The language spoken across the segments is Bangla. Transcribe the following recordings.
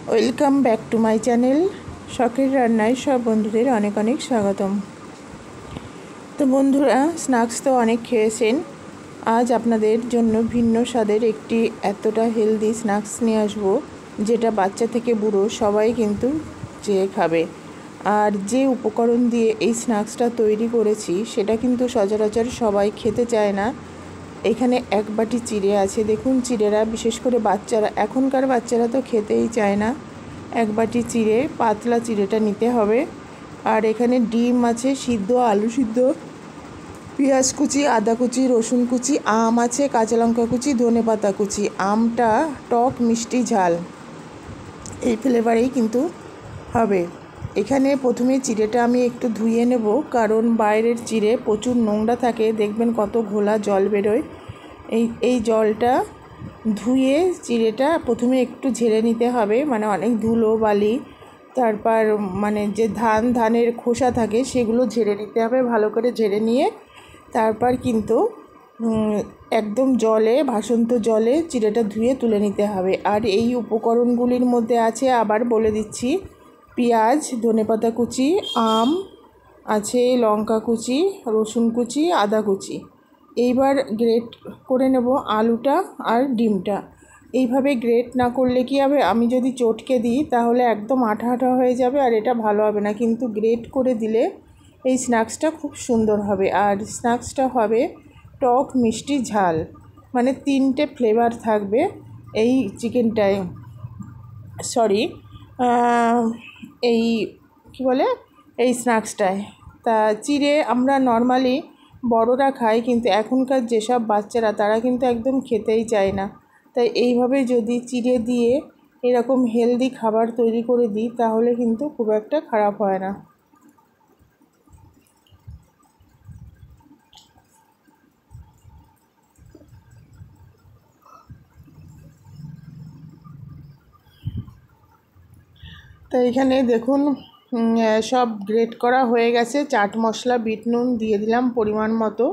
Welcome back to my channel. শখের রান্নায় সব বন্ধুদের অনেক অনেক স্বাগতম। তো বন্ধুরা, স্ন্যাক্স তো অনেক খেয়েছেন। আজ আপনাদের জন্য ভিন্ন স্বাদের একটি এতটা হেলদি স্ন্যাক্স নিয়ে আসবো, যেটা বাচ্চা থেকে বুড়ো সবাই কিন্তু চেয়ে খাবে। আর যে উপকরণ দিয়ে এই স্ন্যাক্সটা তৈরি করেছি সেটা কিন্তু সচরাচর সবাই খেতে চায় না। এখানে এক বাটি চিড়ে আছে, দেখুন চিড়েরা, বিশেষ করে বাচ্চারা, এখনকার বাচ্চারা তো খেতেই চায় না। এক বাটি চিড়ে, পাতলা চিড়েটা নিতে হবে। আর এখানে ডিম আছে সিদ্ধ, আলু সিদ্ধ, পেঁয়াজ কুচি, আদা কুচি, রসুন কুচি, আম আছে, কাঁচা লঙ্কা কুচি, ধনেপাতা কুচি। আমটা টক মিষ্টি ঝাল এই ফ্লেভারেই কিন্তু হবে। এখানে প্রথমে চিড়েটা আমি একটু ধুয়ে নেব, কারণ বাইরের চিড়ে প্রচুর নোংরা থাকে, দেখবেন কত ঘোলা জল বেরোয়। এই জলটা ধুয়ে চিড়েটা প্রথমে একটু ঝেড়ে নিতে হবে, মানে অনেক ধুলো বালি, তারপর মানে যে ধানের খোসা থাকে সেগুলো ঝেড়ে নিতে হবে। ভালো করে ঝেড়ে নিয়ে তারপর কিন্তু একদম জলে, ভাসন্ত জলে চিড়েটা ধুয়ে তুলে নিতে হবে। আর এই উপকরণগুলির মধ্যে আছে, আবার বলে দিচ্ছি, পেঁয়াজ, ধনেপাতা কুচি, আম আছে, লঙ্কা কুচি, রসুন কুচি, আদা কুচি। এইবার গ্রেট করে নেব আলুটা আর ডিমটা। এইভাবে গ্রেট না করলে কি হবে, আমি যদি চটকে দিই তাহলে একদম আঠা আঠা হয়ে যাবে আর এটা ভালো হবে না। কিন্তু গ্রেট করে দিলে এই স্ন্যাক্সটা খুব সুন্দর হবে। আর স্ন্যাক্সটা হবে টক মিষ্টি ঝাল, মানে তিনটে ফ্লেভার থাকবে এই চিকেনটায়, সরি, এই কী বলে, এই স্ন্যাক্সটায়। তা চিড়ে আমরা নর্মালি বড়রা খাই, কিন্তু এখনকার যেসব বাচ্চারা তারা কিন্তু একদম খেতেই চায় না। তাই এইভাবে যদি চিড়ে দিয়ে এরকম হেলদি খাবার তৈরি করে দিই তাহলে কিন্তু খুব একটা খারাপ হয় না। তো এখানে দেখুন সব গ্রেট করা হয়ে গেছে। চাট মশলা, বিট নুন দিয়ে দিলাম পরিমাণ মতো,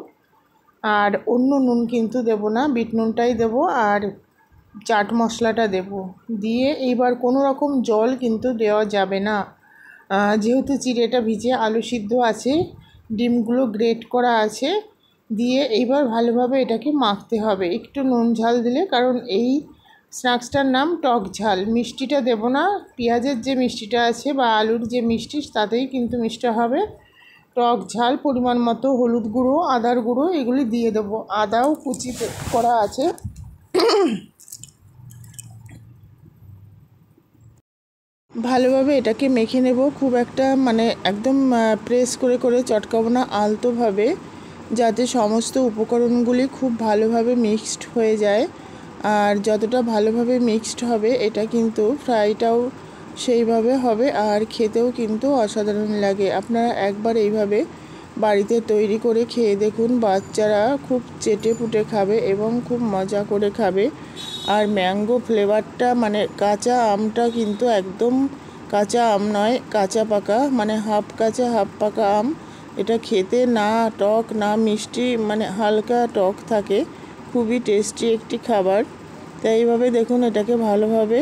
আর অন্য নুন কিন্তু দেব না, বিট নুনটাই দেবো আর চাট মশলাটা দেব। দিয়ে এইবার কোনো রকম জল কিন্তু দেওয়া যাবে না, যেহেতু চিড়েটা ভিজে, আলু সিদ্ধ আছে, ডিমগুলো গ্রেট করা আছে। দিয়ে এইবার ভালোভাবে এটাকে মাখতে হবে। একটু নুন ঝাল দিলে, কারণ এই স্ন্যাক্সটার নাম টক ঝাল, মিষ্টিটা দেব না। পেঁয়াজের যে মিষ্টিটা আছে বা আলুর যে মিষ্টি তাতেই কিন্তু মিষ্টি হবে। টক ঝাল পরিমাণ মতো, হলুদ গুঁড়ো, আদার গুঁড়ো এগুলি দিয়ে দেবো। আদাও কুচি করা আছে। ভালোভাবে এটাকে মেখে নেব, খুব একটা মানে একদম প্রেস করে করে চটকাবো না, আলতোভাবে, যাতে সমস্ত উপকরণগুলি খুব ভালোভাবে মিক্সড হয়ে যায়। আর যতটা ভালোভাবে মিক্সড হবে এটা কিন্তু ফ্রাইটাও সেইভাবে হবে, আর খেতেও কিন্তু অসাধারণ লাগে। আপনারা একবার এইভাবে বাড়িতে তৈরি করে খেয়ে দেখুন, বাচ্চারা খুব চেটে পুটে খাবে এবং খুব মজা করে খাবে। আর ম্যাঙ্গো ফ্লেভারটা, মানে কাঁচা আমটা কিন্তু একদম কাঁচা আম নয়, কাঁচা পাকা, মানে হাফ কাঁচা হাফ পাকা আম। এটা খেতে না টক না মিষ্টি, মানে হালকা টক থাকে, খুবই টেস্টি একটি খাবার। তাই এইভাবে দেখুন এটাকে ভালোভাবে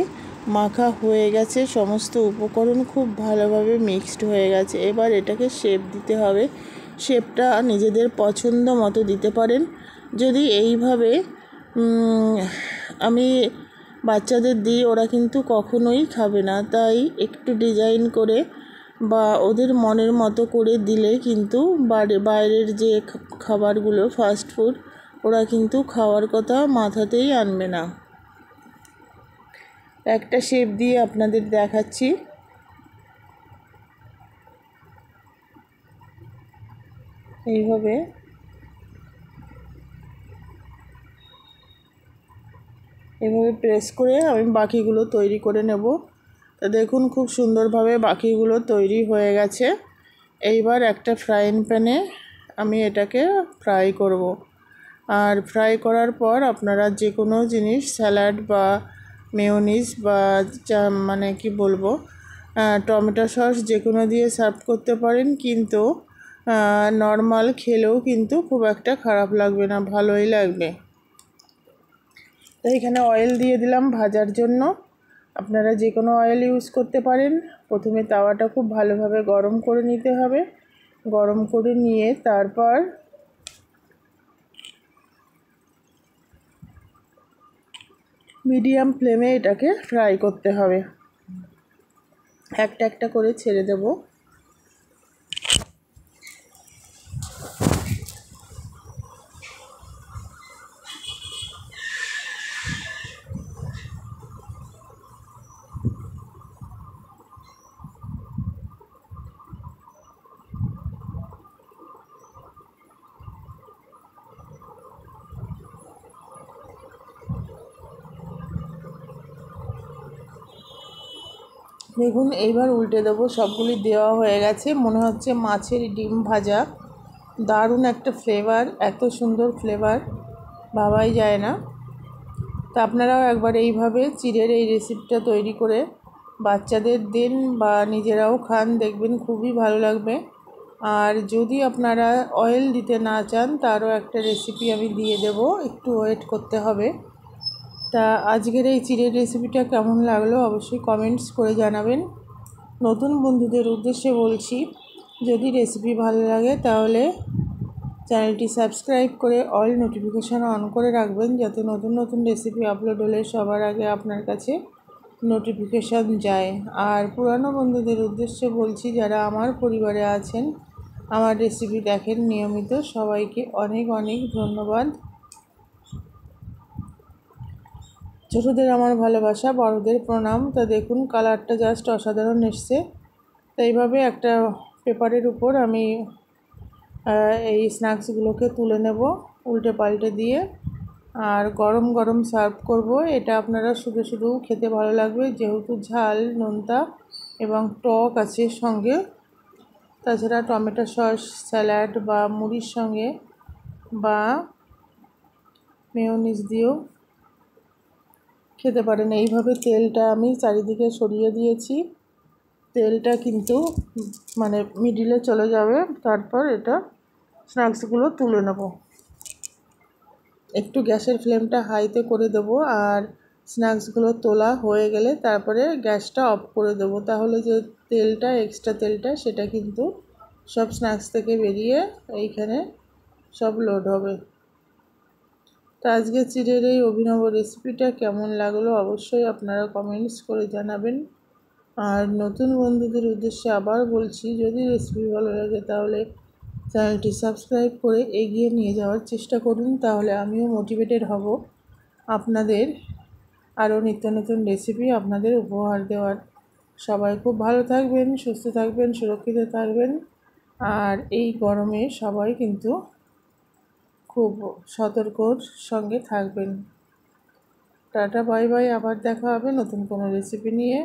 মাখা হয়ে গেছে, সমস্ত উপকরণ খুব ভালোভাবে মিক্সড হয়ে গেছে। এবার এটাকে শেপ দিতে হবে। শেপটা নিজেদের পছন্দ মতো দিতে পারেন। যদি এইভাবে আমি বাচ্চাদের দিই, ওরা কিন্তু কখনোই খাবে না। তাই একটু ডিজাইন করে বা ওদের মনের মতো করে দিলে কিন্তু বাইরের যে খাবারগুলো, ফাস্ট ফুড, ওরা কিন্তু খাওয়ার কথা মাথাতেই আনবে না। একটা শেপ দিয়ে আপনাদের দেখাচ্ছি। এইভাবে এভাবে প্রেস করে আমি বাকিগুলো তৈরি করে নেব। তো দেখুন খুব সুন্দরভাবে বাকিগুলো তৈরি হয়ে গেছে। এইবার একটা ফ্রাইং প্যানে আমি এটাকে ফ্রাই করব। আর ফ্রাই করার পর আপনারা যে কোনো জিনিস, স্যালাড বা মেয়োনিজ বা মানে কি বলবো, টমেটো সস যে কোনো দিয়ে সার্ভ করতে পারেন। কিন্তু নর্মাল খেলেও কিন্তু খুব একটা খারাপ লাগবে না, ভালোই লাগবে। তো এখানে অয়েল দিয়ে দিলাম ভাজার জন্য। আপনারা যে কোনো অয়েল ইউজ করতে পারেন। প্রথমে তাওয়াটা খুব ভালোভাবে গরম করে নিতে হবে। গরম করে নিয়ে তারপর মিডিয়াম ফ্লেমে এটাকে ফ্রাই করতে হবে। একটা একটা করে ছেড়ে দেব। দেখুন এইবার উল্টে দেবো। সবগুলি দেওয়া হয়ে গেছে। মনে হচ্ছে মাছের ডিম ভাজা। দারুণ একটা ফ্লেভার, এত সুন্দর ফ্লেভার ভাবাই যায় না। তা আপনারাও একবার এইভাবে চিড়ের এই রেসিপিটা তৈরি করে বাচ্চাদের দিন বা নিজেরাও খান, দেখবেন খুবই ভালো লাগবে। আর যদি আপনারা অয়েল দিতে না চান তারও একটা রেসিপি আমি দিয়ে দেব, একটু ওয়েট করতে হবে। তা আজকের এই চিড়ের রেসিপিটা কেমন লাগলো অবশ্যই কমেন্টস করে জানাবেন। নতুন বন্ধুদের উদ্দেশ্যে বলছি, যদি রেসিপি ভালো লাগে তাহলে চ্যানেলটি সাবস্ক্রাইব করে অল নোটিফিকেশান অন করে রাখবেন, যাতে নতুন নতুন রেসিপি আপলোড হলে সবার আগে আপনার কাছে নোটিফিকেশান যায়। আর পুরানো বন্ধুদের উদ্দেশ্যে বলছি, যারা আমার পরিবারে আছেন, আমার রেসিপি দেখেন নিয়মিত, সবাইকে অনেক অনেক ধন্যবাদ। ছোটোদের আমার ভালোবাসা, বড়দের প্রণাম। তা দেখুন কালারটা জাস্ট অসাধারণ এসছে। তো এইভাবে একটা পেপারের উপর আমি এই স্ন্যাক্সগুলোকে তুলে নেব উল্টে পাল্টে দিয়ে। আর গরম গরম সার্ভ করব। এটা আপনারা শুধু শুধু খেতে ভালো লাগবে, যেহেতু ঝাল, নোনতা এবং টক আছে সঙ্গে। তাছাড়া টমেটো সস, স্যালাড বা মুড়ির সঙ্গে বা মেয়োনিজ দিয়েও খেতে পারেন। এইভাবে তেলটা আমি চারিদিকে সরিয়ে দিয়েছি। তেলটা কিন্তু মানে মিডিলে চলে যাবে। তারপর এটা স্ন্যাক্সগুলো তুলে নেব। একটু গ্যাসের ফ্লেমটা হাইতে করে দেবো। আর স্ন্যাক্সগুলো তোলা হয়ে গেলে তারপরে গ্যাসটা অফ করে দেবো। তাহলে যে তেলটা, এক্সট্রা তেলটা, সেটা কিন্তু সব স্ন্যাক্স থেকে বেরিয়ে এইখানে সব লোড হবে। তো আজকে চিড়ের এই অভিনব রেসিপিটা কেমন লাগলো অবশ্যই আপনারা কমেন্টস করে জানাবেন। আর নতুন বন্ধুদের উদ্দেশ্যে আবার বলছি, যদি রেসিপি ভালো লাগে তাহলে চ্যানেলটি সাবস্ক্রাইব করে এগিয়ে নিয়ে যাওয়ার চেষ্টা করুন। তাহলে আমিও মোটিভেটেড হব আপনাদের আরও নিত্য নতুন রেসিপি আপনাদের উপহার দেওয়ার। সবাই খুব ভালো থাকবেন, সুস্থ থাকবেন, সুরক্ষিত থাকবেন। আর এই গরমে সবাই কিন্তু খুব সতর্কর সঙ্গে থাকবেন। Tata, bye bye. আবার দেখা হবে নতুন কোনো রেসিপি নিয়ে।